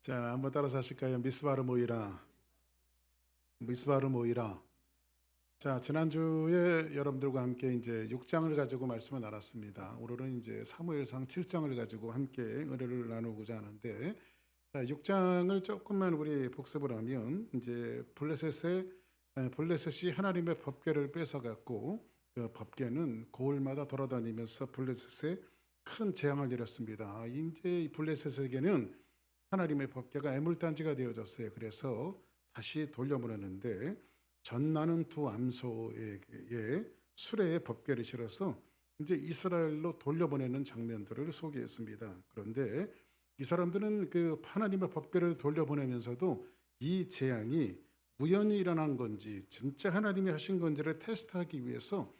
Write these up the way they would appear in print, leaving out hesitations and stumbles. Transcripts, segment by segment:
자, 한번 따라서 하실까요? 미스바르 모이라, 미스바르 모이라. 자, 지난주에 여러분들과 함께 이제 6장을 가지고 말씀을 나눴습니다. 오늘은 이제 사무엘상 7장을 가지고 함께 은혜를 나누고자 하는데, 자, 6장을 조금만 우리 복습을 하면 이제 블레셋이 하나님의 법궤를 뺏어갔고, 그 법궤는 고을마다 돌아다니면서 블레셋에 큰 재앙을 일었습니다. 이제 이 블레셋에게는 하나님의 법궤가 애물단지가 되어졌어요. 그래서 다시 돌려보내는데 전나는 두 암소에게 수레에 법궤를 실어서 이제 이스라엘로 돌려보내는 장면들을 소개했습니다. 그런데 이 사람들은 그 하나님의 법궤를 돌려보내면서도 이 재앙이 우연히 일어난 건지 진짜 하나님이 하신 건지를 테스트하기 위해서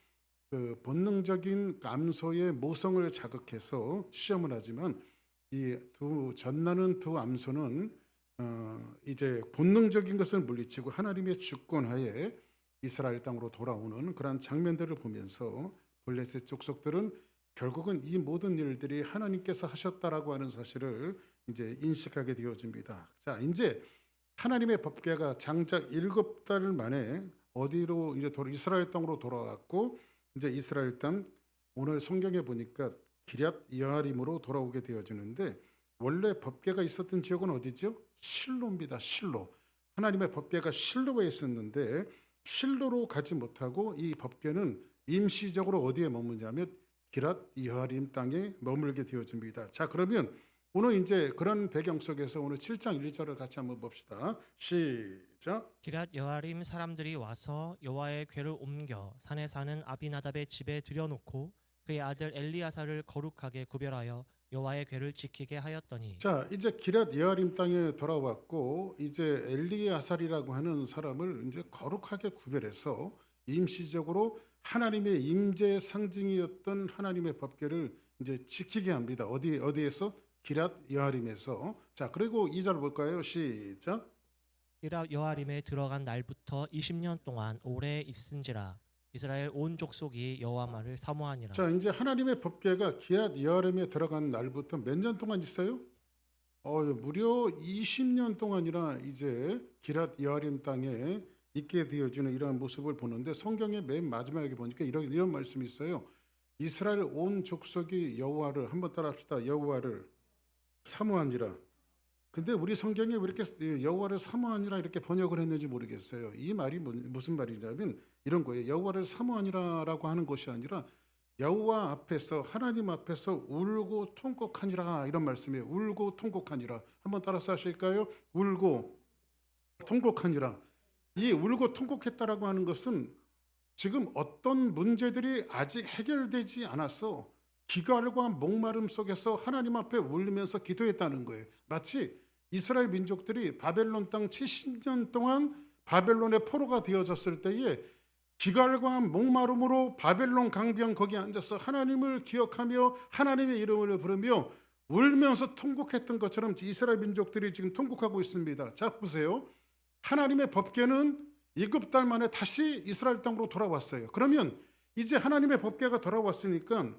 그 본능적인 암소의 모성을 자극해서 시험을 하지만 이 전나는 두 암소는 이제 본능적인 것을 물리치고 하나님의 주권하에 이스라엘 땅으로 돌아오는 그런 장면들을 보면서 블레셋 족속들은 결국은 이 모든 일들이 하나님께서 하셨다라고 하는 사실을 이제 인식하게 되어집니다. 자, 이제 하나님의 법궤가 장작 7달 만에 어디로 이제 이스라엘 땅으로 돌아왔고 이제 이스라엘 땅 오늘 성경에 보니까 기럇 여아림으로 돌아오게 되어지는데 원래 법궤가 있었던 지역은 어디죠? 실로입니다. 실로. 하나님의 법궤가 실로에 있었는데 실로로 가지 못하고 이 법궤는 임시적으로 어디에 머무냐면 기럇 여아림 땅에 머물게 되어집니다. 자, 그러면 오늘 이제 그런 배경 속에서 오늘 7장 1절을 같이 한번 봅시다. 시작. 기럇 여아림 사람들이 와서 여호와의 궤를 옮겨 산에 사는 아비나답의 집에 들여놓고 그의 아들 엘리야사를 거룩하게 구별하여 여호와의 궤를 지키게 하였더니. 자, 이제 기럇 여아림 땅에 돌아왔고 이제 엘리야살이라고 하는 사람을 이제 거룩하게 구별해서 임시적으로 하나님의 임재 상징이었던 하나님의 법궤를 이제 지키게 합니다. 어디에서? 기럇 여아림에서. 자, 그리고 2절 볼까요? 시작. 기럇 여아림에 들어간 날부터 20년 동안 오래 있은지라 이스라엘 온 족속이 여호와 말을 사모하니라. 자, 이제 하나님의 법궤가 기럇 여아림에 들어간 날부터 몇 년 동안 있어요? 무려 20년 동안이나 이제 기럇 여아림 땅에 있게 되어지는 이러한 모습을 보는데 성경의 맨 마지막에 보니까 이런 말씀이 있어요. 이스라엘 온 족속이 여호와를 한번 따라합시다. 여호와를 사모하니라. 근데 우리 성경에 왜 이렇게 여호와를 사모하니라 이렇게 번역을 했는지 모르겠어요. 이 말이 무슨 말이냐면 이런 거예요. 여호와를 사모하니라라고 하는 것이 아니라 여호와 앞에서 하나님 앞에서 울고 통곡하니라 이런 말씀이에요. 울고 통곡하니라. 한번 따라서 하실까요? 울고 통곡하니라. 이 울고 통곡했다라고 하는 것은 지금 어떤 문제들이 아직 해결되지 않아서 기갈과 목마름 속에서 하나님 앞에 울리면서 기도했다는 거예요. 마치 이스라엘 민족들이 바벨론 땅 70년 동안 바벨론의 포로가 되어졌을 때에 기갈과 목마름으로 바벨론 강병 거기에 앉아서 하나님을 기억하며 하나님의 이름을 부르며 울면서 통곡했던 것처럼 이스라엘 민족들이 지금 통곡하고 있습니다. 자, 보세요. 하나님의 법궤는 7달 만에 다시 이스라엘 땅으로 돌아왔어요. 그러면 이제 하나님의 법궤가 돌아왔으니까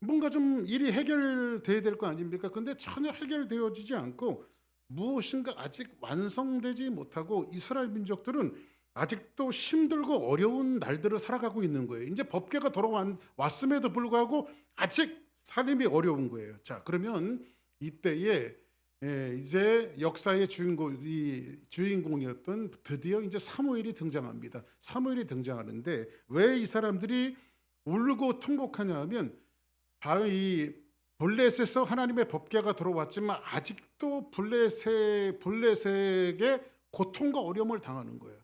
뭔가 좀 일이 해결돼야 될 거 아닙니까? 근데 전혀 해결되어지지 않고 무엇인가 아직 완성되지 못하고 이스라엘 민족들은 아직도 힘들고 어려운 날들을 살아가고 있는 거예요. 이제 법궤가 돌아왔음에도 불구하고 아직 삶이 어려운 거예요. 자, 그러면 이때에 이제 역사의 주인공이었던 드디어 이제 사무엘이 등장합니다. 사무엘이 등장하는데 왜 이 사람들이 울고 통곡하냐 하면 이 블레셋에서 하나님의 법궤가 들어왔지만 아직도 블레셋에게 고통과 어려움을 당하는 거예요.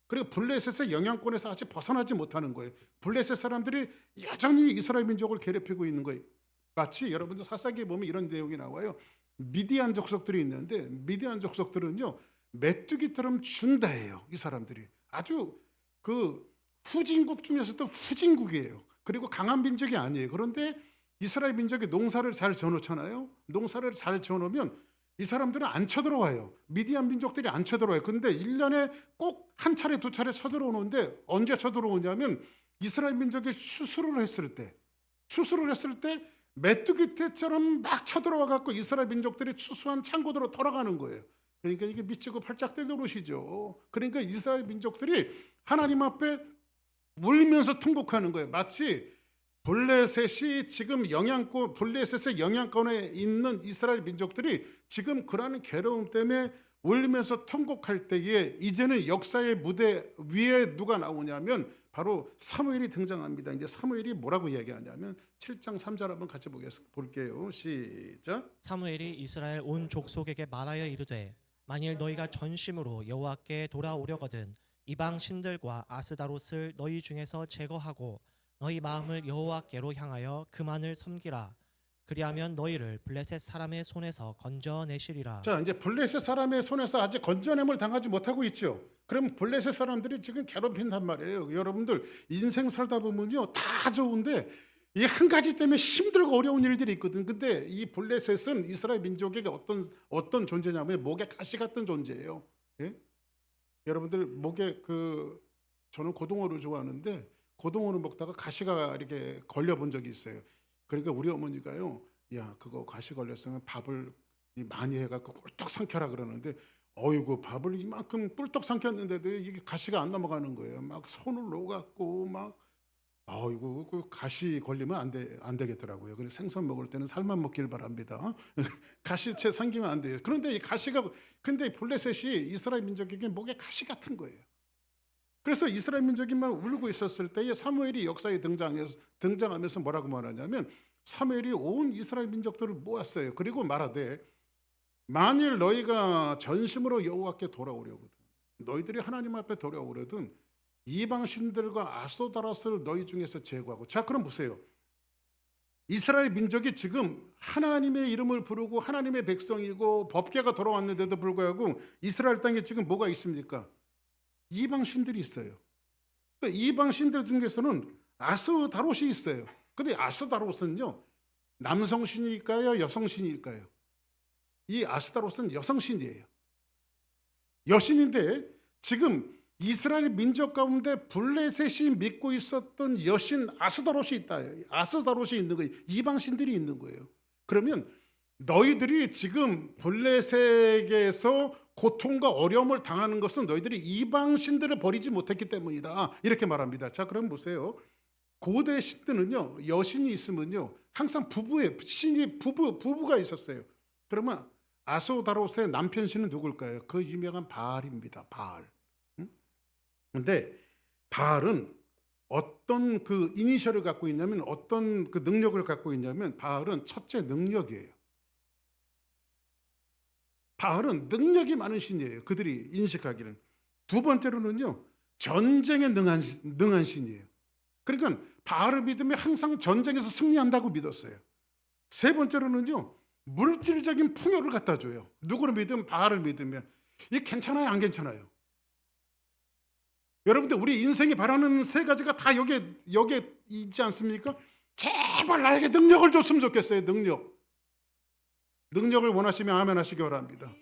그리고 블레셋의 영향권에서 아직 벗어나지 못하는 거예요. 블레셋 사람들이 여전히 이스라엘 민족을 괴롭히고 있는 거예요. 마치 여러분들 사사기에 보면 이런 내용이 나와요. 미디안 족속들이 있는데 미디안 족속들은요 메뚜기처럼 준다예요. 이 사람들이 아주 그 후진국 중에서도 후진국이에요. 그리고 강한 민족이 아니에요. 그런데 이스라엘 민족이 농사를 잘 지어놓잖아요. 농사를 잘 지어놓으면 이 사람들은 안 쳐들어와요. 미디안 민족들이 안 쳐들어와요. 근데 1년에 꼭 한 차례 두 차례 쳐들어오는데 언제 쳐들어오냐면 이스라엘 민족이 수술을 했을 때 메뚜기 떼처럼 막 쳐들어와 갖고 이스라엘 민족들이 추수한 창고대로 돌아가는 거예요. 그러니까 이게 미치고 팔짝 뛸 노릇이죠. 그러니까 이스라엘 민족들이 하나님 앞에 울면서 통곡하는 거예요. 마치 블레셋이 지금 블레셋의 영향권에 있는 이스라엘 민족들이 지금 그러한 괴로움 때문에 울면서 통곡할 때에 이제는 역사의 무대 위에 누가 나오냐면 바로 사무엘이 등장합니다. 이제 사무엘이 뭐라고 이야기하냐면 7장 3절 한번 같이 볼게요. 시작. 사무엘이 이스라엘 온 족속에게 말하여 이르되 만일 너희가 전심으로 여호와께 돌아오려거든 이방 신들과 아스다롯을 너희 중에서 제거하고 너희 마음을 여호와께로 향하여 그만을 섬기라. 그리하면 너희를 블레셋 사람의 손에서 건져내시리라. 자, 이제 블레셋 사람의 손에서 아직 건져냄을 당하지 못하고 있죠. 그럼 블레셋 사람들이 지금 괴롭힌단 말이에요. 여러분들 인생 살다 보면요 다 좋은데 이 한 가지 때문에 힘들고 어려운 일들이 있거든. 근데 이 블레셋은 이스라엘 민족에게 어떤 존재냐면 목에 가시 같은 존재예요. 예? 여러분들 목에 저는 고등어를 좋아하는데 고등어를 먹다가 가시가 이렇게 걸려본 적이 있어요. 그러니까 우리 어머니가요, 야 그거 가시 걸렸으면 밥을 많이 해갖고 꿀떡 삼켜라 그러는데, 어이구 밥을 이만큼 꿀떡 삼켰는데도 이게 가시가 안 넘어가는 거예요. 막 손을 놓아갖고 막, 아이고 그 가시 걸리면 안 되겠더라고요. 그래서 생선 먹을 때는 살만 먹길 바랍니다. 가시채 삼기면 안 돼요. 그런데 이 가시가, 근데 블레셋이 이스라엘 민족에게 목에 가시 같은 거예요. 그래서 이스라엘 민족이 막 울고 있었을 때에 사무엘이 역사에 등장하면서 뭐라고 말하냐면, 사무엘이 온 이스라엘 민족들을 모았어요. 그리고 말하되 만일 너희가 전심으로 여호와께 돌아오려거든, 너희들이 하나님 앞에 돌아오려든 이방 신들과 아스도다롯을 너희 중에서 제거하고. 자, 그럼 보세요. 이스라엘 민족이 지금 하나님의 이름을 부르고 하나님의 백성이고 법궤가 돌아왔는데도 불구하고 이스라엘 땅에 지금 뭐가 있습니까? 이방 신들이 있어요. 그러니까 이방 신들 중에서는 아스다롯이 있어요. 근데 아스다롯은요 남성 신일까요, 여성 신일까요? 이 아스다롯은 여성 신이에요. 여신인데 지금 이스라엘 민족 가운데 블레셋이 믿고 있었던 여신 아스다롯이 있다. 아스다롯이 있는 거예요. 이방 신들이 있는 거예요. 그러면 너희들이 지금 블레셋에서 고통과 어려움을 당하는 것은 너희들이 이방 신들을 버리지 못했기 때문이다. 이렇게 말합니다. 자, 그럼 보세요. 고대 신들은요, 여신이 있으면요, 항상 부부가 있었어요. 그러면 아스다롯의 남편 신은 누굴까요? 그 유명한 바알입니다. 바알. 근데 바알은 어떤 그 이니셜을 갖고 있냐면, 어떤 그 능력을 갖고 있냐면, 바알은 첫째 능력이에요. 바알은 능력이 많은 신이에요. 그들이 인식하기는. 두 번째로는요, 전쟁에 능한 신이에요. 그러니까 바알을 믿으면 항상 전쟁에서 승리한다고 믿었어요. 세 번째로는요, 물질적인 풍요를 갖다 줘요. 누구를 믿으면, 바알을 믿으면. 이게 괜찮아요, 안 괜찮아요? 여러분들 우리 인생이 바라는 세 가지가 다 여기에 있지 않습니까? 제발 나에게 능력을 줬으면 좋겠어요. 능력을 원하시면 아멘 하시기 바랍니다.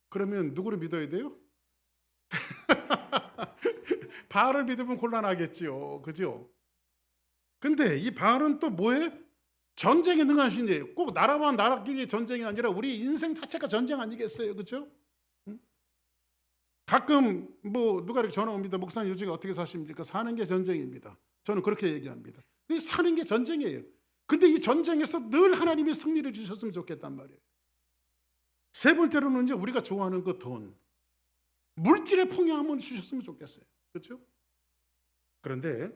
그러면 누구를 믿어야 돼요? 바알을 믿으면 곤란하겠지요. 그죠? 근데 이 바알은 또 뭐해? 전쟁에 능한 신이에요. 꼭 나라와 나라끼리 전쟁이 아니라 우리 인생 자체가 전쟁 아니겠어요? 그죠? 가끔 누가 이렇게 전화 옵니다. 목사님 요즘에 어떻게 사십니까? 사는 게 전쟁입니다. 저는 그렇게 얘기합니다. 사는 게 전쟁이에요. 근데 이 전쟁에서 늘 하나님이 승리를 주셨으면 좋겠단 말이에요. 세 번째로는 이제 우리가 좋아하는 그 돈, 물질의 풍요함을 주셨으면 좋겠어요. 그렇죠? 그런데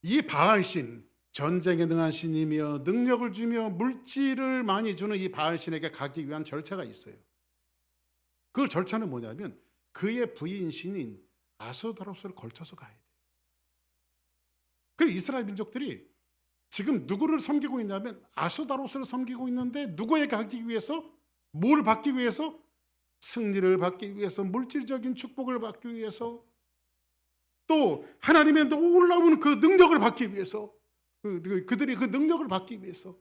이 바알신, 전쟁에 능한 신이며 능력을 주며 물질을 많이 주는 이 바알신에게 가기 위한 절차가 있어요. 그 절차는 뭐냐면 그의 부인 신인 아스다롯을 걸쳐서 가야 돼요. 그래서 이스라엘 민족들이 지금 누구를 섬기고 있냐면 아스다롯을 섬기고 있는데, 누구에 가기 위해서? 뭘 받기 위해서? 승리를 받기 위해서, 물질적인 축복을 받기 위해서, 또 하나님의 놀라운 그 능력을 받기 위해서, 그들이 그 능력을 받기 위해서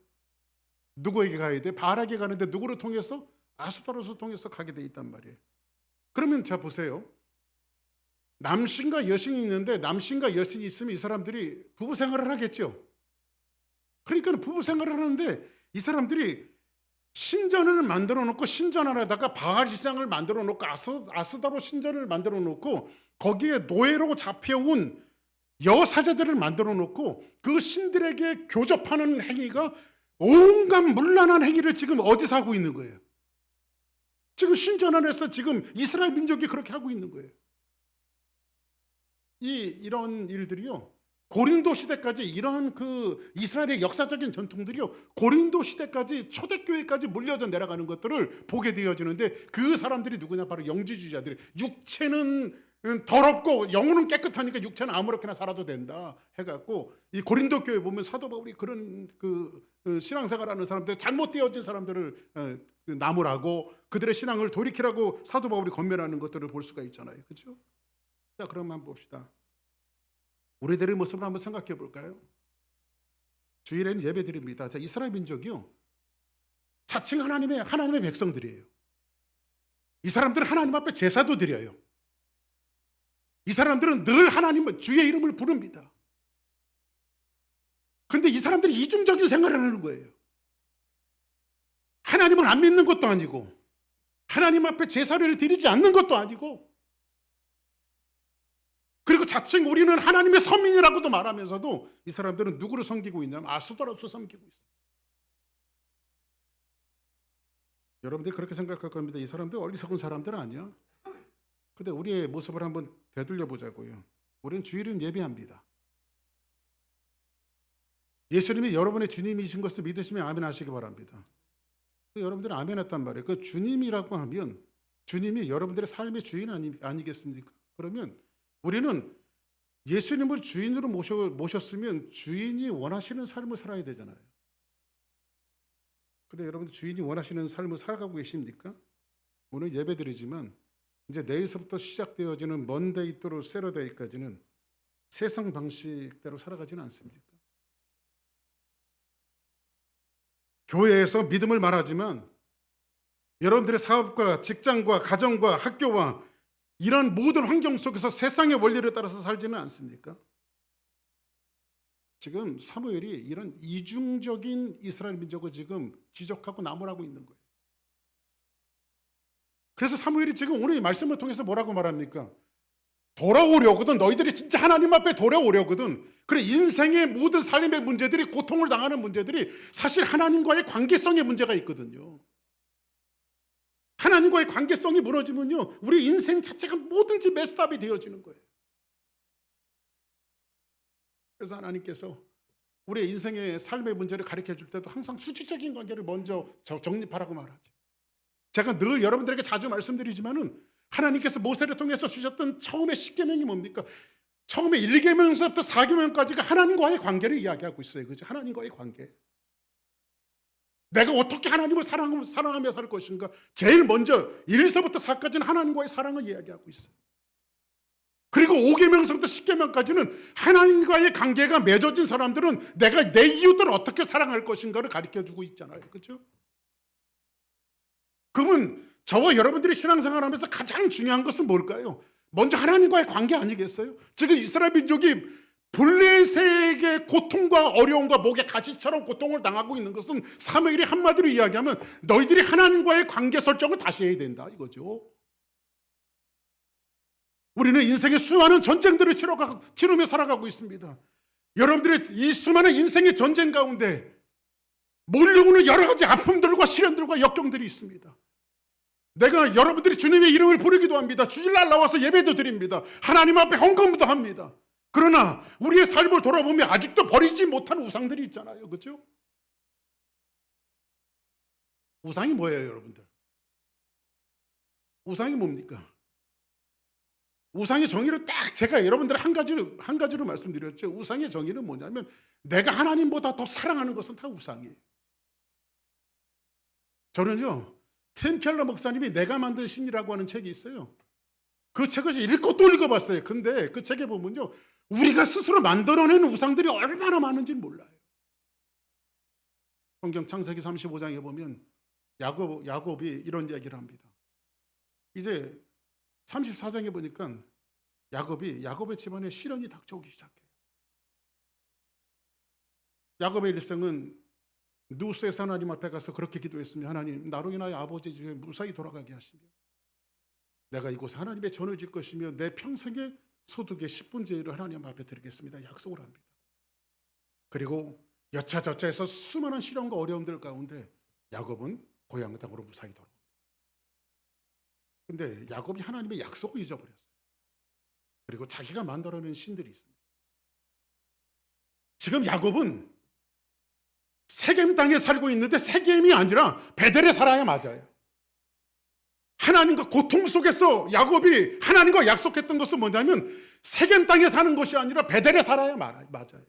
누구에게 가야 돼? 바알에게 가는데 누구를 통해서? 아스다롯을 통해서 가게 돼 있단 말이에요. 그러면 자 보세요. 남신과 여신이 있는데 남신과 여신이 있으면 이 사람들이 부부 생활을 하겠죠. 그러니까 부부 생활을 하는데 이 사람들이 신전을 만들어 놓고 신전 안에다가 바알시장을 만들어 놓고 아스다로 신전을 만들어 놓고 거기에 노예로 잡혀온 여사제들을 만들어 놓고 그 신들에게 교접하는 행위가 온갖 문란한 행위를 지금 어디서 하고 있는 거예요? 지금 신전 안에서 지금 이스라엘 민족이 그렇게 하고 있는 거예요. 이런 일들이요, 고린도 시대까지 이러한 그 이스라엘의 역사적인 전통들이요, 고린도 시대까지 초대교회까지 물려져 내려가는 것들을 보게 되어지는데, 그 사람들이 누구냐? 바로 영지주의자들이. 육체는 더럽고 영혼은 깨끗하니까 육체는 아무렇게나 살아도 된다 해갖고, 이 고린도 교회 보면 사도 바울이 그런 신앙생활하는 사람들, 잘못되어진 사람들을 나무라고 그들의 신앙을 돌이키라고 사도 바울이 권면하는 것들을 볼 수가 있잖아요. 그렇죠? 자, 그럼 한번 봅시다. 우리들의 모습을 한번 생각해 볼까요? 주일에는 예배 드립니다. 자, 이스라엘 민족이요, 자칭 하나님의 백성들이에요. 이 사람들은 하나님 앞에 제사도 드려요. 이 사람들은 늘 하나님 주의 이름을 부릅니다. 근데 이 사람들이 이중적인 생활을 하는 거예요. 하나님을 안 믿는 것도 아니고 하나님 앞에 제사를 드리지 않는 것도 아니고, 그리고 자칭 우리는 하나님의 서민이라고도 말하면서도 이 사람들은 누구를 섬기고 있냐면 아스도라스를 섬기고 있어요. 여러분들이 그렇게 생각할 겁니다. 이 사람들 어리석은 사람들은 아니야. 근데 우리의 모습을 한번 되돌려 보자고요. 우리는 주일은 예배합니다. 예수님이 여러분의 주님이신 것을 믿으시면 아멘 하시기 바랍니다. 여러분들은 아멘 했단 말이에요. 그 주님이라고 하면 주님이 여러분들의 삶의 주인 아니겠습니까? 그러면 우리는 예수님을 주인으로 모셨으면 주인이 원하시는 삶을 살아야 되잖아요. 근데 여러분들 주인이 원하시는 삶을 살아가고 계십니까? 오늘 예배드리지만 이제 내일서부터 시작되어지는 먼데이 또로 세러데이까지는 세상 방식대로 살아가지는 않습니까? 교회에서 믿음을 말하지만 여러분들의 사업과 직장과 가정과 학교와 이런 모든 환경 속에서 세상의 원리를 따라서 살지는 않습니까? 지금 사무엘이 이런 이중적인 이스라엘 민족을 지금 지적하고 나무라고 있는 거예요. 그래서 사무엘이 지금 오늘 이 말씀을 통해서 뭐라고 말합니까? 돌아오려거든, 너희들이 진짜 하나님 앞에 돌아오려거든. 그래, 인생의 모든 삶의 문제들이, 고통을 당하는 문제들이 사실 하나님과의 관계성의 문제가 있거든요. 하나님과의 관계성이 무너지면요, 우리 인생 자체가 뭐든지 메스업이 되어지는 거예요. 그래서 하나님께서 우리의 인생의 삶의 문제를 가르쳐 줄 때도 항상 수치적인 관계를 먼저 정립하라고 말하죠. 제가 늘 여러분들에게 자주 말씀드리지만은 하나님께서 모세를 통해서 주셨던 처음의 10계명이 뭡니까? 처음에 1계명서부터 4계명까지가 하나님과의 관계를 이야기하고 있어요. 그죠? 하나님과의 관계. 내가 어떻게 하나님을 사랑하며 살 것인가? 제일 먼저 1서부터 4까지는 하나님과의 사랑을 이야기하고 있어요. 그리고 5계명서부터 10계명까지는 하나님과의 관계가 맺어진 사람들은 내가 내 이웃들을 어떻게 사랑할 것인가를 가르쳐주고 있잖아요. 그렇죠? 그러면 저와 여러분들이 신앙생활하면서 가장 중요한 것은 뭘까요? 먼저 하나님과의 관계 아니겠어요? 지금 이스라엘 민족이 블레셋의 고통과 어려움과 목에 가시처럼 고통을 당하고 있는 것은 사무엘이 한마디로 이야기하면 너희들이 하나님과의 관계 설정을 다시 해야 된다 이거죠. 우리는 인생의 수많은 전쟁들을 치르며 살아가고 있습니다. 여러분들의 이 수많은 인생의 전쟁 가운데 몰려오는 여러 가지 아픔들과 시련들과 역경들이 있습니다. 내가 여러분들이 주님의 이름을 부르기도 합니다. 주일날 나와서 예배도 드립니다. 하나님 앞에 헌금도 합니다. 그러나 우리의 삶을 돌아보면 아직도 버리지 못한 우상들이 있잖아요. 그렇죠? 우상이 뭐예요, 여러분들? 우상이 뭡니까? 우상의 정의를 딱 제가 여러분들 한 가지로 말씀드렸죠. 우상의 정의는 뭐냐면 내가 하나님보다 더 사랑하는 것은 다 우상이에요. 저는요, 팀 켈러 목사님이 내가 만든 신이라고 하는 책이 있어요. 그 책을 읽고 또 읽어봤어요. 근데 그 책에 보면요, 우리가 스스로 만들어낸 우상들이 얼마나 많은지는 몰라요. 성경 창세기 35장에 보면 야곱이 이런 얘기를 합니다. 이제 34장에 보니까 야곱의 집안에 시련이 닥쳐오기 시작해요. 야곱의 일생은 누스에서 하나님 앞에 가서 그렇게 기도했습니다. 하나님, 나로 인하여 아버지 집에 무사히 돌아가게 하시며 내가 이곳에 하나님의 전을 질 것이며 내 평생의 소득의 10분의 1을 하나님 앞에 드리겠습니다. 약속을 합니다. 그리고 여차저차해서 수많은 시련과 어려움들 가운데 야곱은 고향 땅으로 무사히 돌아옵니다. 근데 야곱이 하나님의 약속을 잊어버렸어요. 그리고 자기가 만들어낸 신들이 있습니다. 지금 야곱은 세겜 땅에 살고 있는데 세겜이 아니라 베델에 살아야 맞아요. 하나님과 고통 속에서 야곱이 하나님과 약속했던 것은 뭐냐면 세겜 땅에 사는 것이 아니라 베델에 살아야 맞아요.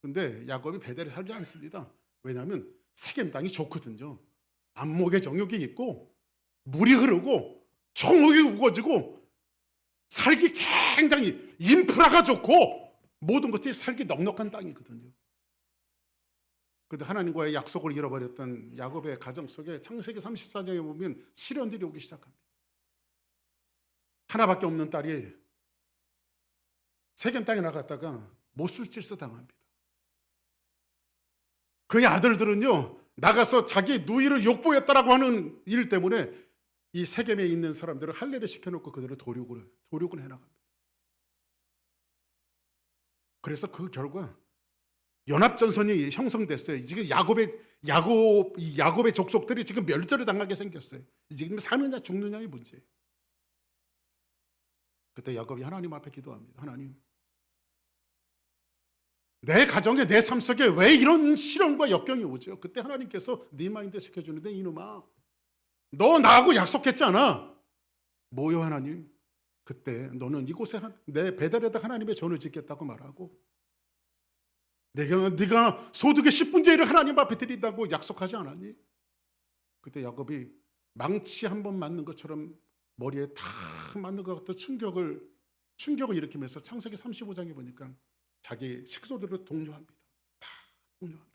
근데 야곱이 베델에 살지 않습니다. 왜냐하면 세겜 땅이 좋거든요. 안목의 정욕이 있고 물이 흐르고 총목이 우거지고 살기 굉장히 인프라가 좋고 모든 것들이 살기 넉넉한 땅이거든요. 그런데 하나님과의 약속을 잃어버렸던 야곱의 가정 속에 창세기 34장에 보면 시련들이 오기 시작합니다. 하나밖에 없는 딸이 세겜 땅에 나갔다가 못술질서 당합니다. 그의 아들들은요, 나가서 자기 누이를 욕보였다라고 하는 일 때문에 이 세겜에 있는 사람들을 할례를 시켜놓고 그들을 도륙을 해나갑니다. 그래서 그 결과 연합전선이 형성됐어요. 지금 야곱의 족속들이 지금 멸절을 당하게 생겼어요. 지금 사느냐 죽느냐의 문제예요. 그때 야곱이 하나님 앞에 기도합니다. 하나님, 내 가정에 내 삶 속에 왜 이런 시련과 역경이 오죠? 그때 하나님께서 네 마인드 시켜주는데 이놈아, 너 나하고 약속했잖아. 뭐요 하나님? 그때 너는 이곳에 내 베델에다 하나님의 전을 짓겠다고 말하고 네가 소득의 10분의 1을 하나님 앞에 드린다고 약속하지 않았니? 그때 야곱이 망치 한 번 맞는 것처럼 머리에 탁 맞는 것 같은 충격을 일으키면서 창세기 35장에 보니까 자기 식소들을 동요합니다. 다 동요합니다.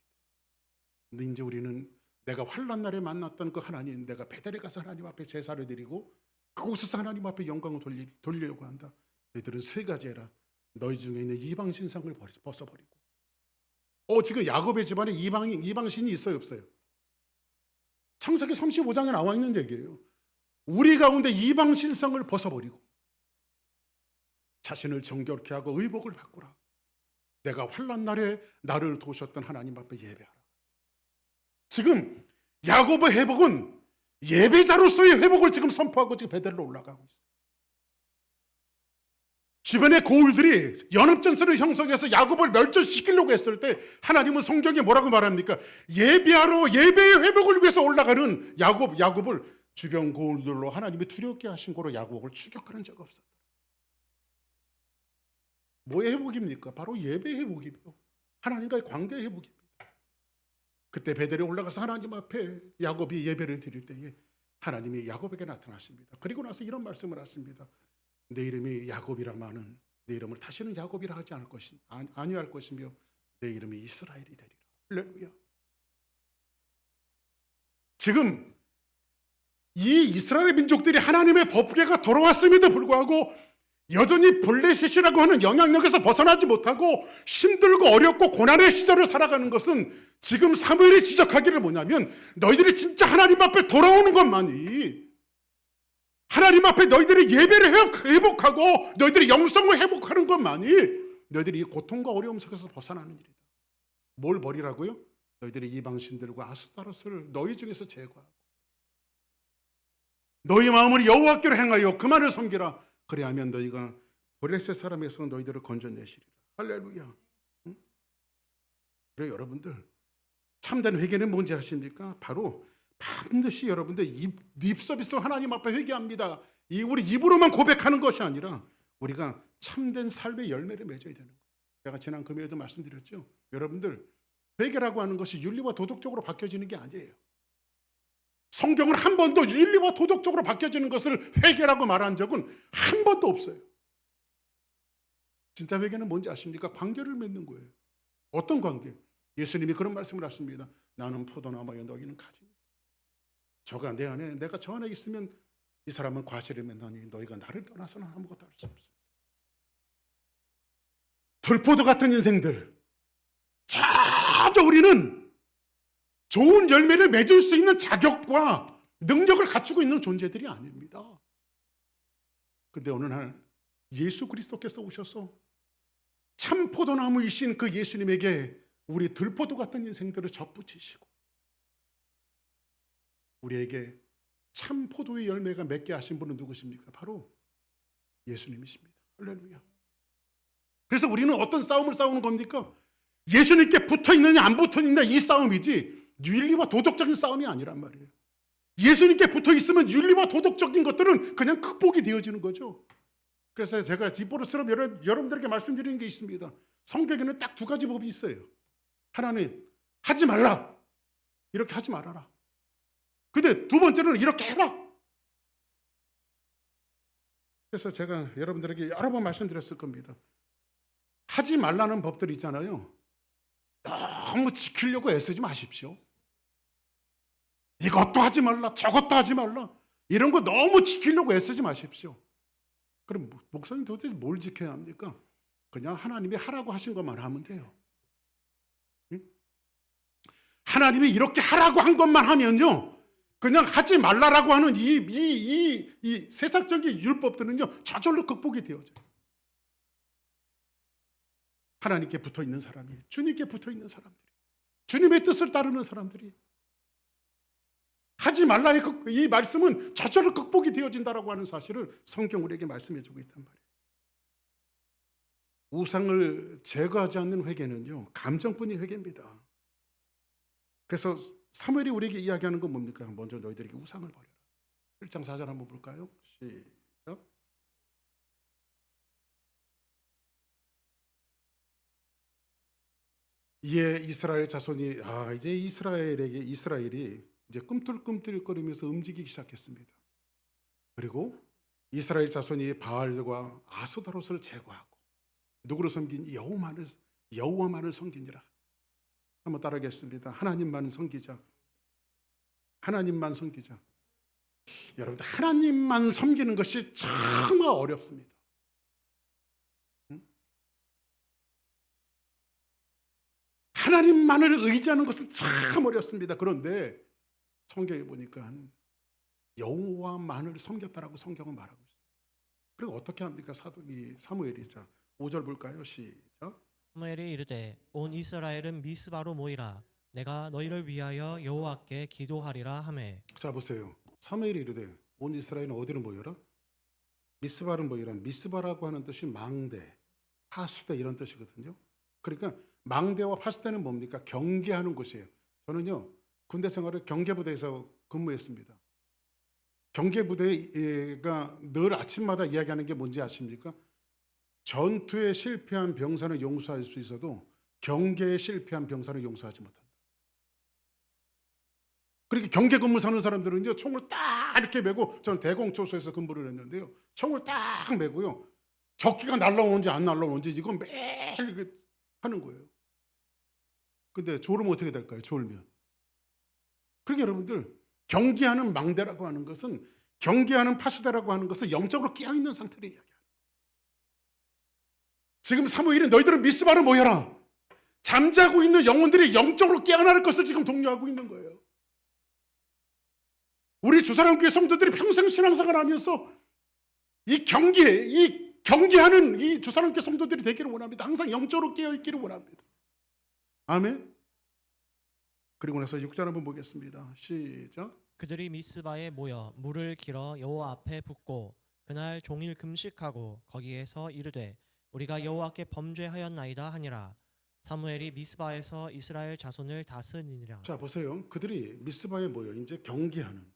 근데 이제 우리는 내가 환난 날에 만났던 그 하나님, 내가 베델에 가서 하나님 앞에 제사를 드리고 그곳에서 하나님 앞에 영광을 돌리려고 한다. 너희들은 세 가지 해라. 너희 중에 있는 이방 신상을 벗어버리고. 지금 야곱의 집안에 이방 신이 있어요, 없어요? 창세기 35장에 나와 있는 얘기예요. 우리 가운데 이방 신상을 벗어버리고 자신을 정결케 하고 의복을 바꾸라. 내가 환난 날에 나를 도우셨던 하나님 앞에 예배하라. 지금 야곱의 회복은 예배자로서의 회복을 지금 선포하고 지금 베델로 올라가고 있어요. 주변의 고울들이 연합전선을 형성해서 야곱을 멸절시키려고 했을 때 하나님은 성경에 뭐라고 말합니까? 예배하러 예배의 회복을 위해서 올라가는 야곱을 주변 고울들로 하나님이 두렵게 하신 거로 야곱을 추격하는 적 없었다. 뭐의 회복입니까? 바로 예배의 회복이고요. 하나님과의 관계의 회복입니다. 그때 베델에 올라가서 하나님 앞에 야곱이 예배를 드릴 때에 하나님이 야곱에게 나타나십니다. 그리고 나서 이런 말씀을 하십니다. 내 이름이 야곱이라마는 내 이름을 다시는 야곱이라 하지 않을 것이 아니할 것이며 내 이름이 이스라엘이 되리라. 할렐루야. 지금 이 이스라엘 민족들이 하나님의 법궤가 돌아왔음에도 불구하고 여전히 블레셋이라고 하는 영향력에서 벗어나지 못하고 힘들고 어렵고 고난의 시절을 살아가는 것은 지금 사무엘이 지적하기를 뭐냐면 너희들이 진짜 하나님 앞에 돌아오는 것만이 하나님 앞에 너희들이 예배를 회복하고 너희들이 영성을 회복하는 것만이 너희들이 이 고통과 어려움 속에서 벗어나는 일이다. 뭘 버리라고요? 너희들이 이방신들과 아스타로스를 너희 중에서 제거하고 너희 마음을 여호와께로 행하여 그만을 섬기라. 그래야면 너희가 블레셋 사람에서 너희들을 건져내시리라. 할렐루야. 응? 그래 여러분들 참된 회개는 뭔지 아십니까? 바로 반드시 여러분들 립 서비스로 하나님 앞에 회개합니다. 우리 입으로만 고백하는 것이 아니라 우리가 참된 삶의 열매를 맺어야 되는 거예요. 제가 지난 금요일에도 말씀드렸죠. 여러분들 회개라고 하는 것이 윤리와 도덕적으로 바뀌어지는 게 아니에요. 성경은 한 번도 윤리와 도덕적으로 바뀌어지는 것을 회개라고 말한 적은 한 번도 없어요. 진짜 회개는 뭔지 아십니까? 관계를 맺는 거예요. 어떤 관계? 예수님이 그런 말씀을 하십니다. 나는 포도나무여 너희는 가지. 저가 내 안에 내가 저 안에 있으면 이 사람은 과실을 맺나니 너희가 나를 떠나서는 아무것도 할 수 없습니다. 들포도 같은 인생들 전혀 우리는 좋은 열매를 맺을 수 있는 자격과 능력을 갖추고 있는 존재들이 아닙니다. 근데 어느 날 예수 그리스도께서 오셔서 참 포도나무이신 그 예수님에게 우리 들포도 같은 인생들을 접붙이시고 우리에게 참 포도의 열매가 맺게 하신 분은 누구십니까? 바로 예수님이십니다. 할렐루야. 그래서 우리는 어떤 싸움을 싸우는 겁니까? 예수님께 붙어 있느냐 안 붙어 있느냐 이 싸움이지 윤리와 도덕적인 싸움이 아니란 말이에요. 예수님께 붙어 있으면 윤리와 도덕적인 것들은 그냥 극복이 되어지는 거죠. 그래서 제가 집보로처럼 여러분들에게 말씀드리는 게 있습니다. 성경에는 딱 두 가지 법이 있어요. 하나는 하지 말라. 이렇게 하지 말아라. 근데 두 번째는 이렇게 해라. 그래서 제가 여러분들에게 여러 번 말씀드렸을 겁니다. 하지 말라는 법들 있잖아요. 너무 지키려고 애쓰지 마십시오. 이것도 하지 말라, 저것도 하지 말라. 이런 거 너무 지키려고 애쓰지 마십시오. 그럼 목사님 도대체 뭘 지켜야 합니까? 그냥 하나님이 하라고 하신 것만 하면 돼요. 응? 하나님이 이렇게 하라고 한 것만 하면요, 그냥 하지 말라라고 하는 이 세상적인 율법들은요 저절로 극복이 되어져요. 하나님께 붙어 있는 사람이, 주님께 붙어 있는 사람들이, 주님의 뜻을 따르는 사람들이 하지 말라의 이 말씀은 저절로 극복이 되어진다라고 하는 사실을 성경 우리에게 말씀해주고 있단 말이에요. 우상을 제거하지 않는 회개는요 감정뿐이 회개입니다. 그래서 사무엘이 우리에게 이야기하는 건 뭡니까? 먼저 너희들에게 우상을 버려라. 1장 4절 한번 볼까요? 시작. 이에 이스라엘 자손이 이제 이스라엘이 이제 꿈틀꿈틀거리면서 움직이기 시작했습니다. 그리고 이스라엘 자손이 바알과 아스타롯을 제거하고 누구를 섬긴? 여호와만을 섬기니라. 한번 따라하겠습니다. 하나님만 섬기자. 하나님만 섬기자. 여러분들 하나님만 섬기는 것이 참 어렵습니다. 하나님만을 의지하는 것은 참 어렵습니다. 그런데 성경에 보니까 여호와만을 섬겼다라고 성경은 말하고 있습니다. 그리고 어떻게 합니까? 사무엘이. 자, 5절 볼까요? 시작. 사무엘이 이르되 온 이스라엘은 미스바로 모이라. 내가 너희를 위하여 여호와께 기도하리라 하매. 자, 보세요. 사무엘이 이르되 온 이스라엘은 어디로 모여라? 미스바로 모이라. 미스바라고 하는 뜻이 망대, 파수대 이런 뜻이거든요. 그러니까 망대와 파수대는 뭡니까? 경계하는 곳이에요. 저는요 군대 생활을 경계부대에서 근무했습니다. 경계부대가 늘 아침마다 이야기하는 게 뭔지 아십니까? 전투에 실패한 병사는 용서할 수 있어도 경계에 실패한 병사는 용서하지 못한다. 그렇게 경계 근무 사는 사람들은요 총을 딱 이렇게 메고, 저는 대공초소에서 근무를 했는데요, 총을 딱 메고요 적기가 날라오는지 안 날라오는지 이건 매일 이렇게 하는 거예요. 근데 졸으면 어떻게 될까요? 졸면. 그러니까 여러분들 경계하는 망대라고 하는 것은, 경계하는 파수대라고 하는 것은 영적으로 깨어있는 상태를 이야기합니다. 지금 사무엘이 너희들은 미스바로 모여라. 잠자고 있는 영혼들이 영적으로 깨어날 것을 지금 독려하고 있는 거예요. 우리 주사랑교회 성도들이 평생 신앙생활 하면서 이 경계하는 이 주사랑교회 성도들이 되기를 원합니다. 항상 영적으로 깨어있기를 원합니다. 아멘. 그리고 나서 6절 한번 보겠습니다. 시작. 그들이 미스바에 모여 물을 길어 여호와 앞에 붓고 그날 종일 금식하고 거기에서 이르되 우리가 여호와께 범죄하였나이다 하니라. 사무엘이 미스바에서 이스라엘 자손을 다스리니라. 자, 보세요. 그들이 미스바에 모여 이제 경계하는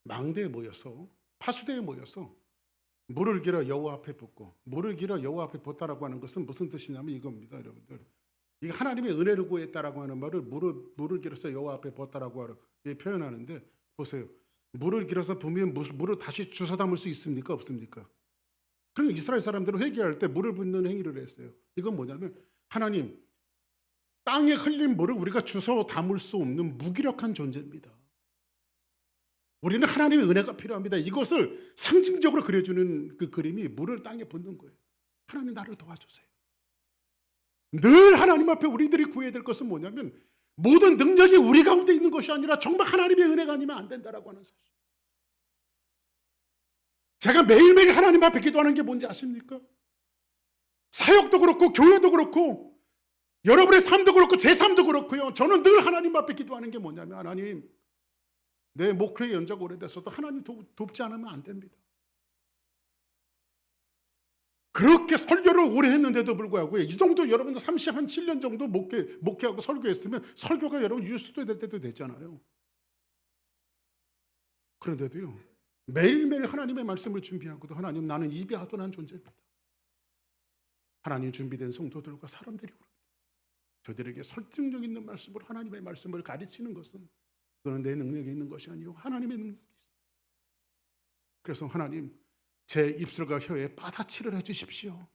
망대에 모여서, 파수대에 모여서 물을 길어 여호와 앞에 붓고, 물을 길어 여호와 앞에 붓다라고 하는 것은 무슨 뜻이냐면 이겁니다, 여러분들. 이게 하나님의 은혜를 구했다라고 하는 말을 물을 길어서 여호와 앞에 붓다라고 표현하는데, 보세요. 물을 길어서 부으면 물을 다시 주워 담을 수 있습니까? 없습니까? 그러니까 이스라엘 사람들은 회개할 때 물을 붓는 행위를 했어요. 이건 뭐냐면 하나님, 땅에 흘린 물을 우리가 주워 담을 수 없는 무기력한 존재입니다. 우리는 하나님의 은혜가 필요합니다. 이것을 상징적으로 그려주는 그 그림이 물을 땅에 붓는 거예요. 하나님 나를 도와주세요. 늘 하나님 앞에 우리들이 구해야 될 것은 뭐냐면 모든 능력이 우리 가운데 있는 것이 아니라 정말 하나님의 은혜가 아니면 안 된다라고 하는 사실. 제가 매일매일 하나님 앞에 기도하는 게 뭔지 아십니까? 사역도 그렇고 교회도 그렇고 여러분의 삶도 그렇고 제 삶도 그렇고요. 저는 늘 하나님 앞에 기도하는 게 뭐냐면 하나님, 내 목회 연자가 오래됐어도 하나님 돕지 않으면 안 됩니다. 그렇게 설교를 오래 했는데도 불구하고 이 정도 여러분들 37년 정도 목회하고 설교했으면 설교가 여러분 유수도 될 때도 됐잖아요. 그런데도요, 매일매일 하나님의 말씀을 준비하고도 하나님, 나는 입이 아둔한 존재입니다. 하나님 준비된 성도들과 사람들이 오는데 저들에게 설득력 있는 말씀으로 하나님의 말씀을 가르치는 것은 그건 내 능력이 있는 것이 아니요 하나님의 능력이 있습니다. 그래서 하나님, 제 입술과 혀에 바다칠을 해주십시오.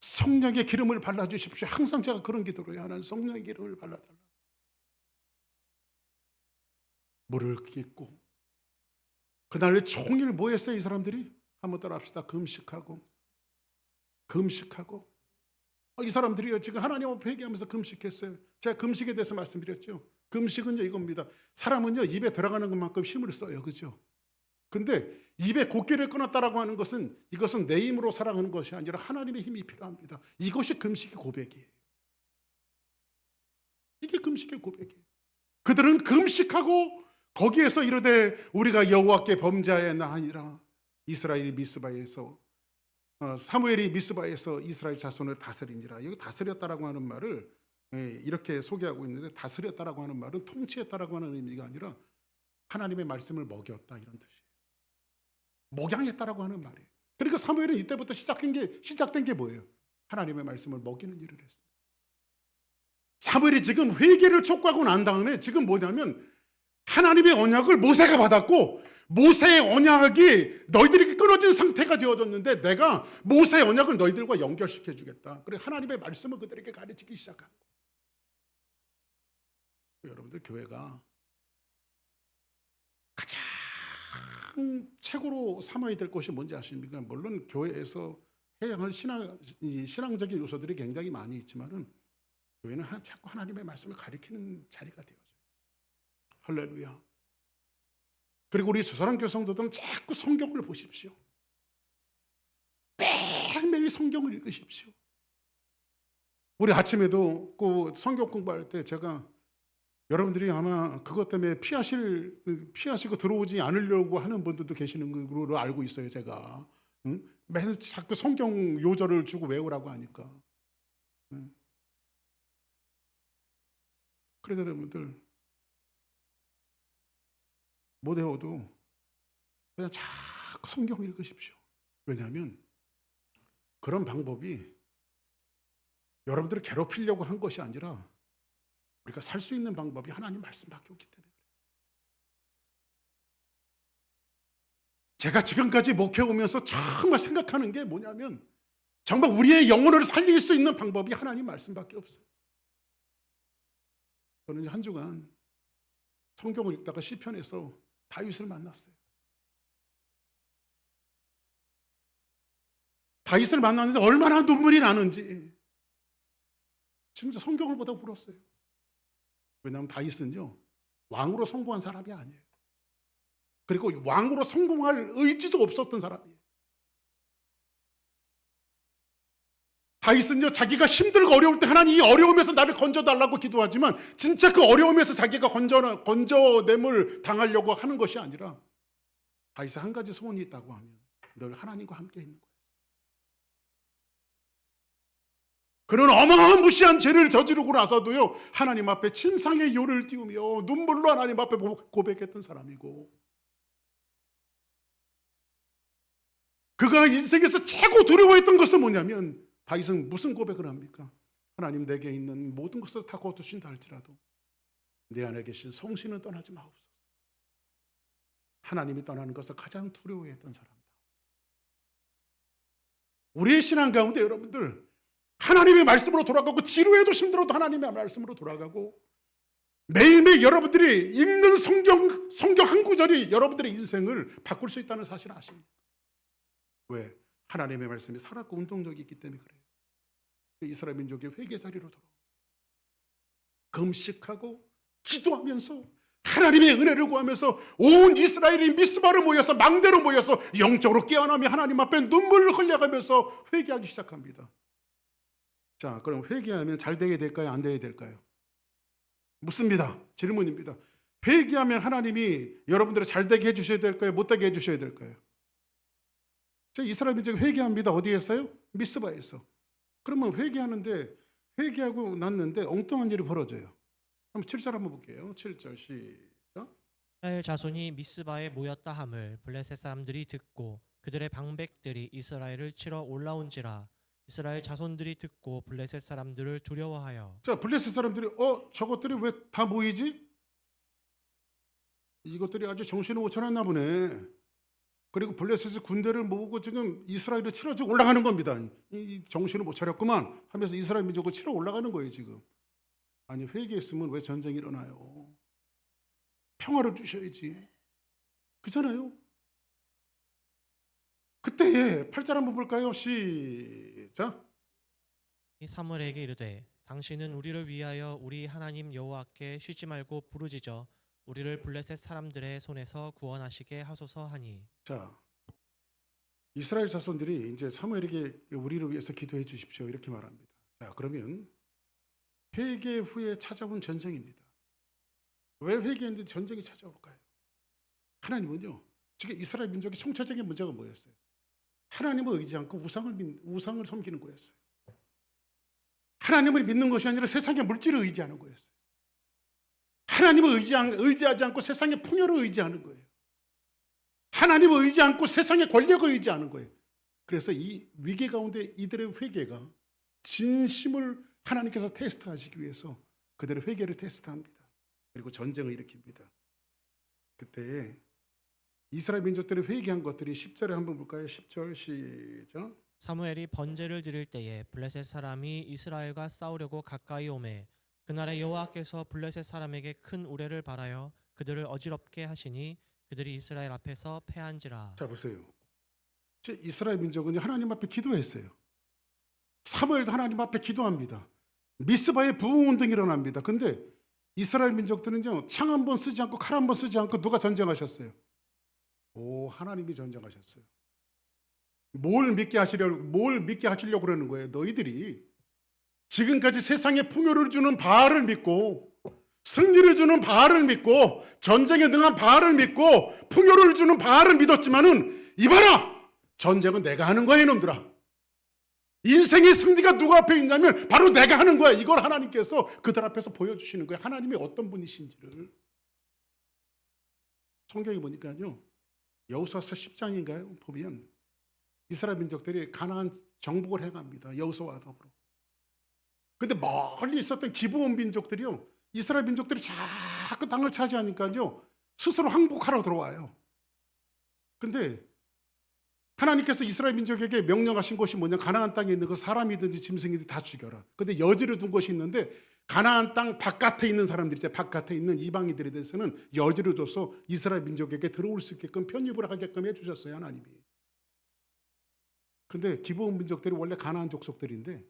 성령의 기름을 발라주십시오. 항상 제가 그런 기도를 해요. 하나님, 성령의 기름을 발라달라. 물을 깃고 그날 종일 뭐 했어요? 이 사람들이? 한번 따라 합시다. 금식하고 이 사람들이요 지금 하나님 앞에 회개하면서 금식했어요. 제가 금식에 대해서 말씀드렸죠. 금식은요 이겁니다. 사람은요 입에 들어가는 것만큼 힘을 써요. 그죠? 근데 입에 곡기를 끊었다라고 하는 것은 이것은 내 힘으로 살아가는 것이 아니라 하나님의 힘이 필요합니다. 이것이 금식의 고백이에요. 이게 금식의 고백이에요. 그들은 금식하고 거기에서 이르되 우리가 여호와께 범죄하였나니라. 이스라엘이 미스바에서 사무엘이 미스바에서 이스라엘 자손을 다스리니라. 여기 다스렸다라고 하는 말을 이렇게 소개하고 있는데, 다스렸다라고 하는 말은 통치했다라고 하는 의미가 아니라 하나님의 말씀을 먹였다 이런 뜻이에요. 목양했다라고 하는 말이에요. 그러니까 사무엘은 이때부터 시작된 게 뭐예요? 하나님의 말씀을 먹이는 일을 했어요. 사무엘이 지금 회개를 촉구하고 난 다음에 지금 뭐냐면 하나님의 언약을 모세가 받았고 모세의 언약이 너희들에게 끊어진 상태가 되어졌는데 내가 모세의 언약을 너희들과 연결시켜 주겠다. 그래 하나님의 말씀을 그들에게 가르치기 시작한 거예요. 여러분들, 교회가 가장 최고로 삼아야 될 것이 뭔지 아십니까? 물론 교회에서 해야 할 신앙적인 요소들이 굉장히 많이 있지만은 교회는 자꾸 하나님의 말씀을 가리키는 자리가 되어져요. 할렐루야. 그리고 우리 주사랑교회 성도들은 자꾸 성경을 보십시오. 매일매일 성경을 읽으십시오. 우리 아침에도 그 성경 공부할 때 제가 여러분들이 아마 그것 때문에 피하시고 들어오지 않으려고 하는 분들도 계시는 걸로 알고 있어요. 제가 매일 자꾸 성경 요절을 주고 외우라고 하니까. 그래서 여러분들 못 외워도 그냥 자꾸 성경을 읽으십시오. 왜냐하면 그런 방법이 여러분들을 괴롭히려고 한 것이 아니라 우리가 살 수 있는 방법이 하나님 말씀밖에 없기 때문에 그래요. 제가 지금까지 목회오면서 정말 생각하는 게 뭐냐면 정말 우리의 영혼을 살릴 수 있는 방법이 하나님 말씀밖에 없어요. 저는 한 주간 성경을 읽다가 시편에서 다윗을 만났어요. 다윗을 만났는데 얼마나 눈물이 나는지 진짜 성경을 보다 울었어요. 왜냐하면 다윗은요 왕으로 성공한 사람이 아니에요. 그리고 왕으로 성공할 의지도 없었던 사람이에요. 다윗은요 자기가 힘들고 어려울 때 하나님 이 어려움에서 나를 건져달라고 기도하지만 진짜 그 어려움에서 자기가 건져냄을 당하려고 하는 것이 아니라 다윗의 한 가지 소원이 있다고 하면 늘 하나님과 함께 있는 거예요. 그런 어마어마한 무시한 죄를 저지르고 나서도요 하나님 앞에 침상에 요를 띄우며 눈물로 하나님 앞에 고백했던 사람이고, 그가 인생에서 최고 두려워했던 것은 뭐냐면 다윗은 무슨 고백을 합니까? 하나님, 내게 있는 모든 것을 다 거두신다 할지라도 내 안에 계신 성신은 떠나지 마옵소서. 하나님이 떠나는 것을 가장 두려워했던 사람이다. 우리의 신앙 가운데 여러분들 하나님의 말씀으로 돌아가고 지루해도 힘들어도 하나님의 말씀으로 돌아가고 매일매일 여러분들이 읽는 성경 한 구절이 여러분들의 인생을 바꿀 수 있다는 사실을 아십니까? 왜? 하나님의 말씀이 살았고 운동력이 있기 때문에 그래요. 그 이스라엘 민족의 회개 자리로 돌아. 금식하고 기도하면서 하나님의 은혜를 구하면서 온 이스라엘이 미스바로 모여서 망대로 모여서 영적으로 깨어나며 하나님 앞에 눈물을 흘려가면서 회개하기 시작합니다. 자, 그럼 회개하면 잘 되게 될까요? 안 되게 될까요? 묻습니다. 질문입니다. 회개하면 하나님이 여러분들을 잘 되게 해주셔야 될까요? 못 되게 해주셔야 될까요? 자, 이스라엘 민족이 회개합니다. 어디에서요? 미스바에서. 그러면 회개하는데 회개하고 났는데 엉뚱한 일이 벌어져요. 한번 7절 한번 볼게요. 7절 시작. 이스라엘 자손이 미스바에 모였다 함을 블레셋 사람들이 듣고 그들의 방백들이 이스라엘을 치러 올라온지라. 이스라엘 자손들이 듣고 블레셋 사람들을 두려워하여. 자, 블레셋 사람들이 저것들이 왜 다 모이지? 이것들이 아주 정신을 못 차렸나 보네. 그리고 블레셋의 군대를 모으고 지금 이스라엘을 치러 지금 올라가는 겁니다. 이 정신을 못 차렸구만 하면서 이스라엘 민족을 치러 올라가는 거예요 지금. 아니, 회개했으면 왜 전쟁이 일어나요? 평화를 주셔야지. 그잖아요. 그때에 8절 한번 볼까요? 시작. 이 사무엘에게 이르되 당신은 우리를 위하여 우리 하나님 여호와께 쉬지 말고 부르짖어 우리를 블레셋 사람들의 손에서 구원하시게 하소서 하니. 자, 이스라엘 자손들이 이제 사무엘에게 우리를 위해서 기도해 주십시오 이렇게 말합니다. 자, 그러면 회개 후에 찾아온 전쟁입니다. 왜 회개했는데 전쟁이 찾아올까요? 하나님은요, 지금 이스라엘 민족의 총체적인 문제가 뭐였어요? 하나님을 의지 않고 우상을 섬기는 거였어요. 하나님을 믿는 것이 아니라 세상의 물질을 의지하는 거였어요. 하나님을 의지하지 않고 세상의 풍요를 의지하는 거예요. 하나님을 의지 않고 세상의 권력을 의지하는 거예요. 그래서 이 위기 가운데 이들의 회개가 진심을 하나님께서 테스트하시기 위해서 그들의 회개를 테스트합니다. 그리고 전쟁을 일으킵니다. 그때 이스라엘 민족들이 회개한 것들이 10절에 한번 볼까요? 10절 시작. 사무엘이 번제를 드릴 때에 블레셋 사람이 이스라엘과 싸우려고 가까이 오매 그날에 여호와께서 블레셋 사람에게 큰 우레를 발하여 그들을 어지럽게 하시니 그들이 이스라엘 앞에서 패한지라. 자, 보세요. 이스라엘 민족은 하나님 앞에 기도했어요. 사무엘도 하나님 앞에 기도합니다. 미스바에 부흥운동이 일어납니다. 근데 이스라엘 민족들은요, 창 한 번 쓰지 않고 칼 한 번 쓰지 않고 누가 전쟁하셨어요? 하나님이 전쟁하셨어요. 뭘 믿게 하시려고 그러는 거예요? 너희들이 지금까지 세상에 풍요를 주는 바알을 믿고 승리를 주는 바알을 믿고 전쟁에 능한 바알을 믿고 풍요를 주는 바알을 믿었지만은 이봐라! 전쟁은 내가 하는 거야 이놈들아. 인생의 승리가 누구 앞에 있냐면 바로 내가 하는 거야. 이걸 하나님께서 그들 앞에서 보여주시는 거예요. 하나님이 어떤 분이신지를. 성경에 보니까요, 여호수아서 10장인가요? 보면 이스라엘 민족들이 가나안 정복을 해갑니다. 여호수아와 더불어. 근데 멀리 있었던 기브온 민족들이요, 이스라엘 민족들이 자꾸 땅을 차지하니까요 스스로 항복하러 들어와요. 근데 하나님께서 이스라엘 민족에게 명령하신 것이 뭐냐? 가나안 땅에 있는 그 사람이든지 짐승이든지 다 죽여라. 근데 여지를 둔 것이 있는데 가나안 땅 바깥에 있는 사람들, 이제 바깥에 있는 이방인들에 대해서는 여지를 둬서 이스라엘 민족에게 들어올 수 있게끔 편입을 하게끔 해주셨어요, 하나님이. 근데 기브온 민족들이 원래 가나안 족속들인데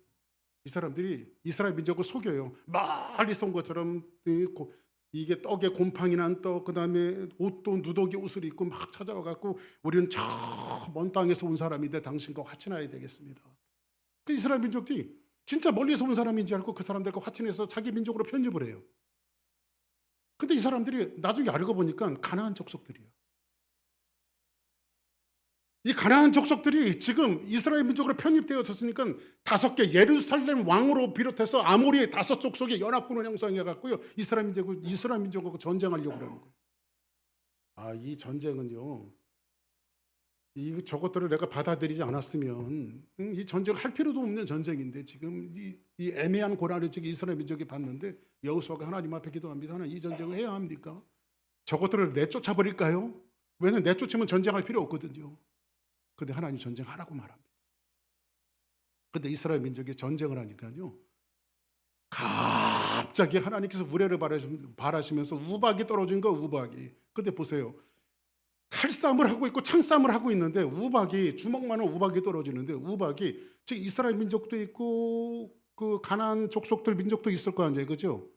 이 사람들이 이스라엘 민족을 속여요. 멀리서 온 것처럼 이게 떡에 곰팡이 난 떡, 그 다음에 옷도 누더기 옷을 입고 막 찾아와 갖고 우리는 저 먼 땅에서 온 사람인데 당신과 화친해야 되겠습니다. 그 이스라엘 민족들이 진짜 멀리서 온 사람인 줄 알고 그 사람들과 화친해서 자기 민족으로 편입을 해요. 근데 이 사람들이 나중에 알고 보니까 가나안 족속들이에요. 이 가나안 족속들이 지금 이스라엘 민족으로 편입되어졌으니까 5개 예루살렘 왕으로 비롯해서 아모리의 5 족속의 연합군을 형성해 갖고요 이스라엘 민족하고 전쟁하려고 그러는 거예요. 이 전쟁은요, 저것들을 내가 받아들이지 않았으면 이 전쟁을 할 필요도 없는 전쟁인데 지금 이 애매한 고난을 지금 이스라엘 민족이 받는데 여호수아가 하나님 앞에 기도합니다. 하나님, 이 전쟁을 해야 합니까? 저것들을 내쫓아 버릴까요? 왜냐면 내쫓으면 전쟁할 필요 없거든요. 근데 하나님 전쟁하라고 말합니다. 근데 이스라엘 민족이 전쟁을 하니까요, 갑자기 하나님께서 우레를 바라시면서 우박이 떨어진 거, 우박이. 근데 보세요, 칼싸움을 하고 있고 창싸움을 하고 있는데 우박이, 주먹만한 우박이 떨어지는데 우박이 즉 이스라엘 민족도 있고 그 가나안 족속들 민족도 있을 거 아니에요, 그죠?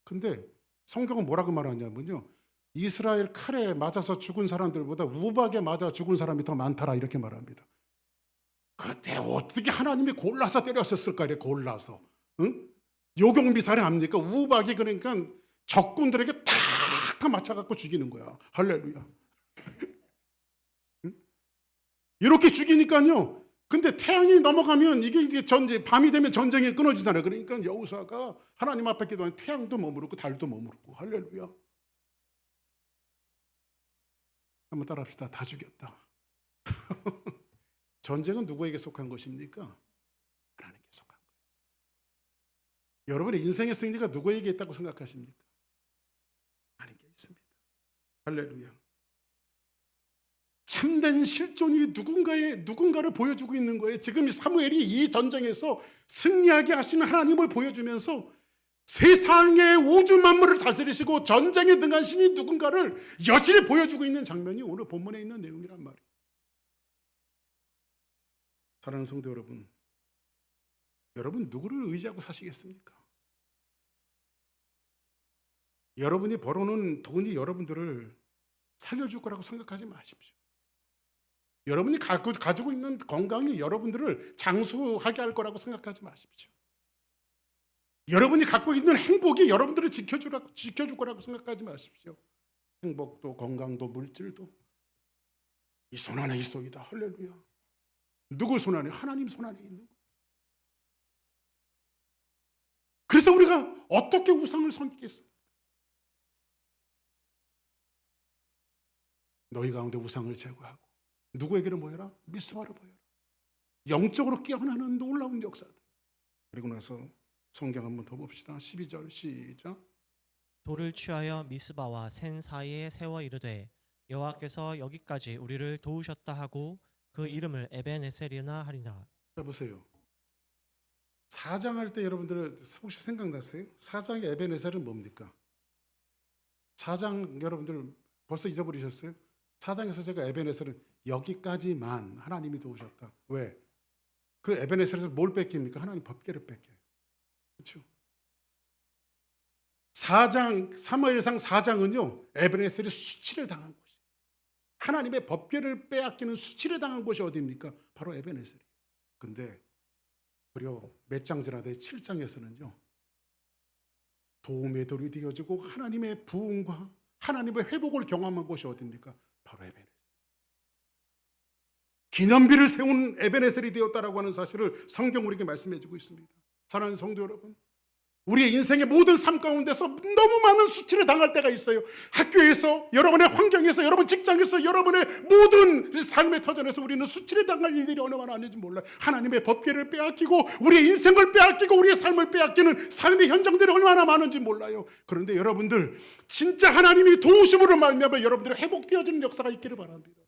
근데 성경은 뭐라고 말하냐면요, 이스라엘 칼에 맞아서 죽은 사람들보다 우박에 맞아 죽은 사람이 더 많더라 이렇게 말합니다. 그때 어떻게 하나님이 골라서 때렸었을까? 이래 골라서, 응? 요경미사를 압니까? 우박이 그러니까 적군들에게 탁 맞춰갖고 죽이는 거야. 할렐루야. 응? 이렇게 죽이니까요. 근데 태양이 넘어가면 이게 이제 밤이 되면 전쟁이 끊어지잖아요. 그러니까 여호수아가 하나님 앞에 기도하면 태양도 머무르고 달도 머무르고. 할렐루야. 한번 따라합시다. 다 죽였다. 전쟁은 누구에게 속한 것입니까? 하나님께 속한 거예요. 여러분의 인생의 승리가 누구에게 있다고 생각하십니까? 하나님께 있습니다. 할렐루야. 참된 실존이 누군가를 보여주고 있는 거예요. 지금 사무엘이 이 전쟁에서 승리하게 하시는 하나님을 보여주면서 세상의 우주 만물을 다스리시고 전쟁에 등하시니 누군가를 여실히 보여주고 있는 장면이 오늘 본문에 있는 내용이란 말이에요. 사랑하는 성도 여러분, 여러분 누구를 의지하고 사시겠습니까? 여러분이 벌어놓은 돈이 여러분들을 살려줄 거라고 생각하지 마십시오. 여러분이 가지고 있는 건강이 여러분들을 장수하게 할 거라고 생각하지 마십시오. 여러분이 갖고 있는 행복이 여러분들을 지켜줄 거라고 생각하지 마십시오. 행복도 건강도 물질도 이 손 안에 있어이다. 할렐루야. 누구 손 안에? 하나님 손 안에 있는 거예요. 그래서 우리가 어떻게 우상을 섬기겠습니까? 너희 가운데 우상을 제거하고 누구에게로 모여라? 미스바로 모여라. 영적으로 깨어나는 놀라운 역사들. 그리고 나서 성경 한번 더 봅시다. 12절 시작. 돌을 취하여 미스바와 센 사이에 세워 이르되 여호와께서 여기까지 우리를 도우셨다 하고 그 이름을 에벤에셀이나 하리라. 자 보세요. 4장 할 때 여러분들 혹시 생각났어요? 4장의 에벤에셀은 뭡니까? 4장 여러분들 벌써 잊어버리셨어요? 4장에서 제가 에벤에셀은 여기까지만 하나님이 도우셨다. 왜? 그 에벤에셀에서 뭘 뺏깁니까? 하나님 법궤를 뺏겨요. 그렇죠? 4장 사무엘상 4장은요 에벤에셀이 수치를 당한 곳이, 하나님의 법궤를 빼앗기는 수치를 당한 곳이 어디입니까? 바로 에벤에셀이에요. 근데 무려 몇 장 지나다 7장에서는요 도움의 돌이 되어지고 하나님의 부흥과 하나님의 회복을 경험한 곳이 어디입니까? 바로 에벤에셀. 기념비를 세운 에벤에셀이 되었다라고 하는 사실을 성경 우리에게 말씀해주고 있습니다. 사랑하는 성도 여러분, 우리의 인생의 모든 삶 가운데서 너무 많은 수치를 당할 때가 있어요. 학교에서, 여러분의 환경에서, 여러분 직장에서, 여러분의 모든 삶의 터전에서 우리는 수치를 당할 일들이 얼마나 많은지 몰라요. 하나님의 법궤를 빼앗기고 우리의 인생을 빼앗기고 우리의 삶을 빼앗기는 삶의 현장들이 얼마나 많은지 몰라요. 그런데 여러분들 진짜 하나님이 도우심으로 말미암아 여러분들이 회복되어지는 역사가 있기를 바랍니다.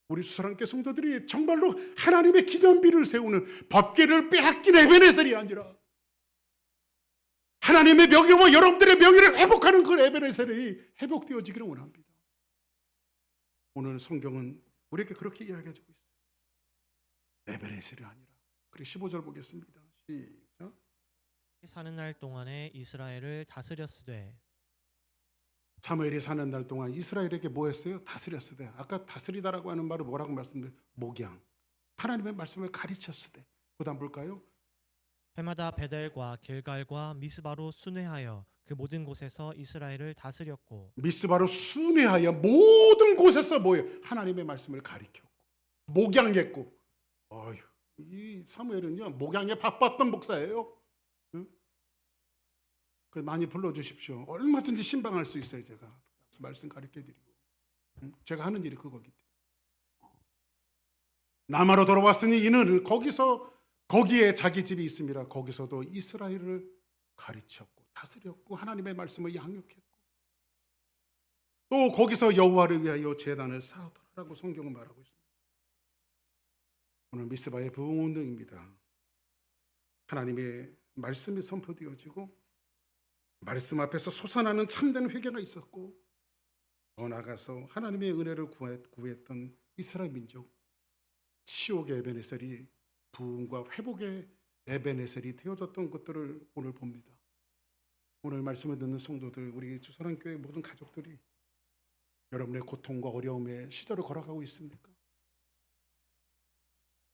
우리 수사랑교회 성도들이 정말로 하나님의 기념비를 세우는 법궤를 빼앗긴 에벤에셀이 아니라 하나님의 명예와 여러분들의 명예를 회복하는 그 에벤에셀이 회복되어지기를 원합니다. 오늘 성경은 우리에게 그렇게 이야기해주고 있어요. 에벤에셀이 아니라. 그리고 15절 보겠습니다. 시작. 사는 날 동안에 이스라엘을 다스렸으되. 사무엘이 사는 날 동안 이스라엘에게 뭐 했어요? 다스렸으되. 아까 다스리다라고 하는 말을 뭐라고 말씀드려요? 목양. 하나님의 말씀을 가르쳤으되. 그 다음 볼까요? 해마다 베델과 길갈과 미스바로 순회하여 그 모든 곳에서 이스라엘을 다스렸고. 미스바로 순회하여 모든 곳에서 뭐예요? 하나님의 말씀을 가르쳤고 목양했고. 어휴, 이 사무엘은요 목양에 바빴던 목사예요. 응? 많이 불러주십시오. 얼마든지 신방할 수 있어요. 제가 말씀 가르쳐드리고. 응? 제가 하는 일이 그거기 때문에. 남아로 돌아왔으니 이는 거기에 자기 집이 있습니다. 거기서도 이스라엘을 가르쳤고 다스렸고 하나님의 말씀을 양육했고 또 거기서 여호와를 위하여 제단을 쌓았더라라고 성경은 말하고 있습니다. 오늘 미스바의 부흥운동입니다. 하나님의 말씀이 선포되어지고 말씀 앞에서 솟아나는 참된 회개가 있었고 더 나아가서 하나님의 은혜를 구했던 이스라엘 민족, 시옥의 에벤에셀이 부흥과 회복의 에베네셀이 되어졌던 것들을 오늘 봅니다. 오늘 말씀을 듣는 성도들, 우리 주사랑교회 모든 가족들이 여러분의 고통과 어려움의 시절을 걸어가고 있습니까?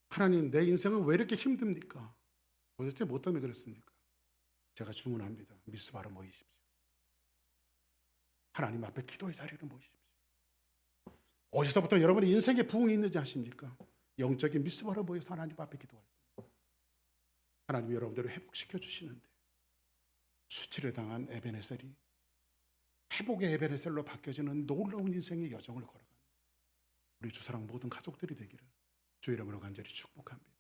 하나님, 내 인생은 왜 이렇게 힘듭니까? 도대체 뭐 때문에 그렇습니까? 제가 주문합니다. 미스바로 모이십시오. 하나님 앞에 기도의 자리를 모이십시오. 어디서부터 여러분의 인생에 부흥이 있는지 아십니까? 영적인 미스바로 모여서 하나님 앞에 기도할 때 하나님 여러분들을 회복시켜 주시는데, 수치를 당한 에베네셀이 회복의 에베네셀로 바뀌어지는 놀라운 인생의 여정을 걸어가는 우리 주사랑 모든 가족들이 되기를 주 이름으로 간절히 축복합니다.